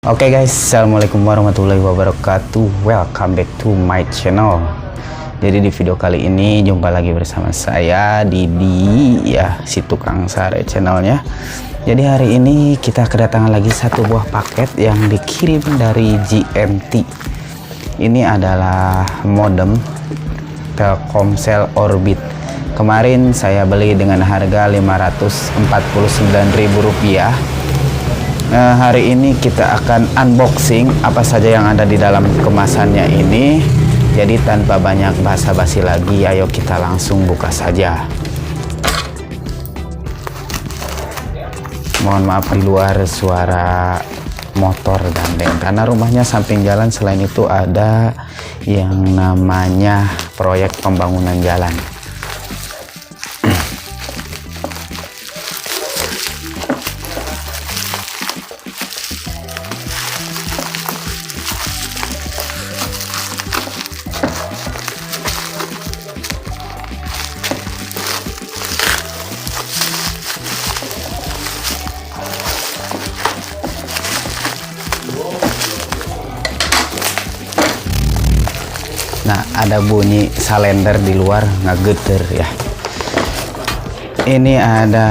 Oke guys, assalamualaikum warahmatullahi wabarakatuh. Welcome back to my channel. Jadi di video kali ini jumpa lagi bersama saya Didi ya, si tukang sare channelnya. Jadi hari ini kita kedatangan lagi satu buah paket yang dikirim dari GMT. Ini adalah modem Telkomsel Orbit. Kemarin saya beli dengan harga Rp549.000. Hari ini kita akan unboxing apa saja yang ada di dalam kemasannya ini. Jadi tanpa banyak basa-basi lagi, ayo kita langsung buka saja. Mohon maaf di luar suara motor gandeng karena rumahnya samping jalan. Selain itu ada yang namanya proyek pembangunan jalan. Nah, ada bunyi salender di luar ngegeter ya. Ini ada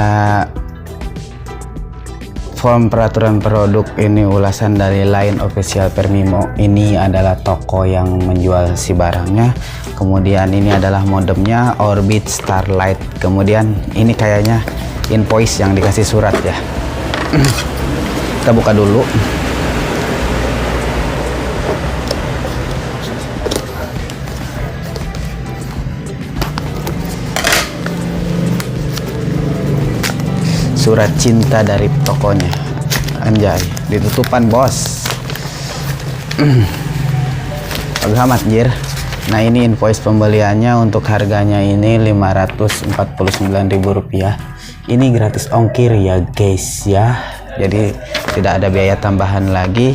form peraturan produk, ini ulasan dari Line Official Permimo. Ini adalah toko yang menjual si barangnya. Kemudian ini adalah modemnya Orbit Starlight. Kemudian ini kayaknya invoice yang dikasih surat ya. Kita buka dulu. Surat cinta dari tokonya, anjay, ditutupan bos. Agak amat jir. Nah, ini invoice pembeliannya, untuk harganya ini Rp549.000. Ini gratis ongkir ya guys ya, jadi tidak ada biaya tambahan lagi.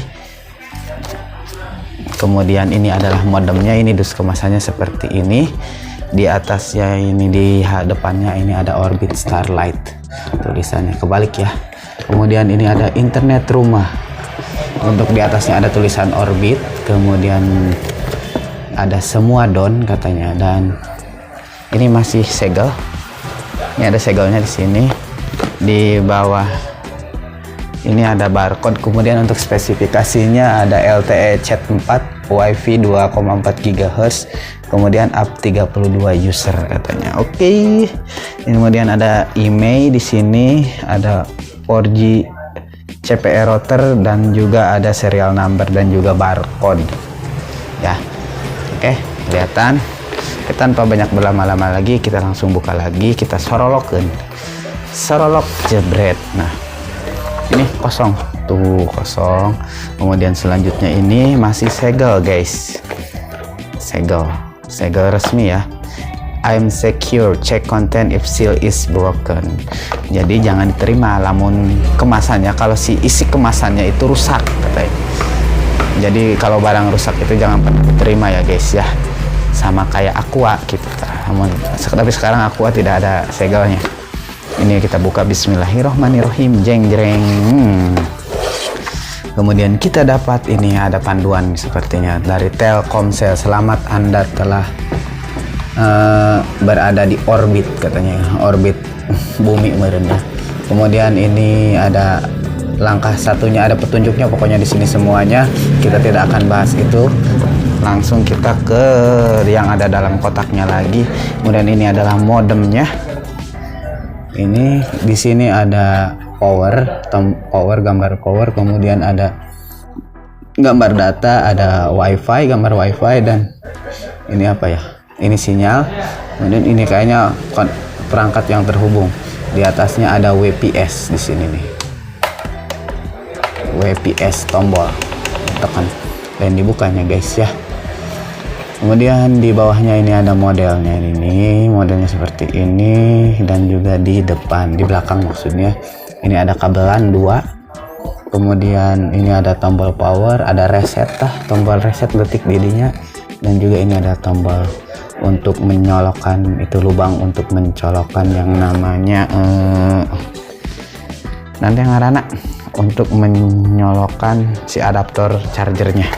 Kemudian ini adalah modemnya, ini dus kemasannya seperti ini. Di atasnya ini, di depannya ini ada Orbit Starlight, tulisannya kebalik ya. Kemudian ini ada internet rumah, untuk di atasnya ada tulisan Orbit. Kemudian ada semua don katanya, dan ini masih segel. Ini ada segelnya di sini. Di bawah ini ada barcode. Kemudian untuk spesifikasinya ada LTE Chat 4, WiFi 2,4 GHz, kemudian up 32 user katanya. Oke. Kemudian ada email di sini, ada 4G CPE router, dan juga ada serial number dan juga barcode. Ya. Oke, kelihatan. Tanpa banyak berlama-lama lagi, kita langsung buka lagi, kita sorolokeun. Sorolok jebret. Nah, ini kosong tuh, kosong. Kemudian selanjutnya ini masih segel guys, segel resmi ya. I'm secure, check content if seal is broken. Jadi jangan diterima lamun kemasannya, kalau si isi kemasannya itu rusak katanya. Jadi kalau barang rusak itu jangan pernah diterima ya guys ya. Sama kayak Aqua gitu. Tapi sekarang Aqua tidak ada segelnya. Ini kita buka, bismillahirrohmanirrohim, jeng jreng. Kemudian kita dapat ini, ada panduan sepertinya dari Telkomsel. Selamat, Anda telah berada di orbit katanya, orbit bumi merendah. Kemudian ini ada langkah satunya, ada petunjuknya pokoknya di sini semuanya. Kita tidak akan bahas itu. Langsung kita ke yang ada dalam kotaknya lagi. Kemudian ini adalah modemnya. Ini di sini ada power, gambar power, kemudian ada gambar data, ada wifi, gambar wifi, dan ini apa ya? Ini sinyal. Kemudian ini kayaknya perangkat yang terhubung. Di atasnya ada WPS di sini nih. WPS, tombol, tekan dan dibukanya guys ya. Kemudian di bawahnya ini ada modelnya, ini modelnya seperti ini, dan juga di depan, di belakang maksudnya, ini ada kabelan 2. Kemudian ini ada tombol power, ada reset tombol reset detik didinya, dan juga ini ada tombol untuk menyolokkan, itu lubang untuk mencolokkan yang namanya nanti yang ngarana untuk menyolokkan si adaptor chargernya.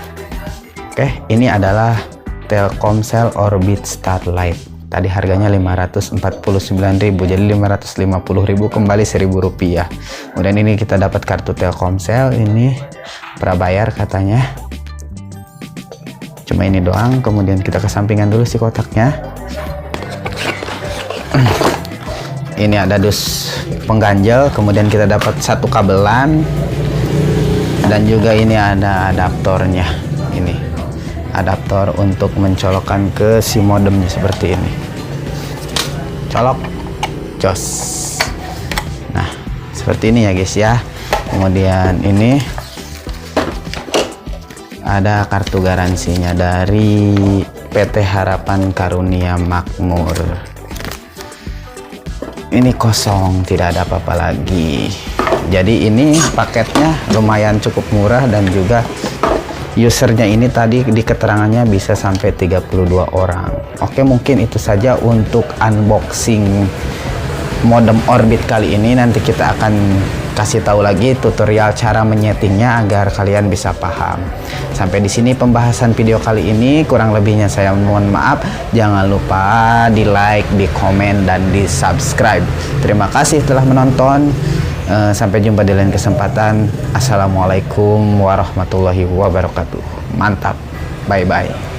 Oke, ini adalah Telkomsel Orbit Starlight. Tadi harganya 549.000, jadi 550.000 kembali 1.000 rupiah. Kemudian ini kita dapat kartu Telkomsel, ini prabayar katanya. Cuma ini doang. Kemudian kita kesampingan dulu si kotaknya. Ini ada dus pengganjel, kemudian kita dapat satu kabelan, dan juga ini ada adaptornya. Ini adaptor untuk mencolokkan ke si modemnya seperti ini. Colok, jos. Nah, seperti ini ya guys ya. Kemudian ini ada kartu garansinya dari PT Harapan Karunia Makmur. Ini kosong, tidak ada apa-apa lagi. Jadi ini paketnya lumayan cukup murah, dan juga usernya ini tadi di keterangannya bisa sampai 32 orang. Oke, mungkin itu saja untuk unboxing modem Orbit kali ini. Nanti kita akan kasih tahu lagi tutorial cara menyetingnya agar kalian bisa paham. Sampai di sini pembahasan video kali ini. Kurang lebihnya saya mohon maaf. Jangan lupa di like, di komen, dan di subscribe. Terima kasih telah menonton. Sampai jumpa di lain kesempatan. Assalamualaikum warahmatullahi wabarakatuh. Mantap. Bye bye.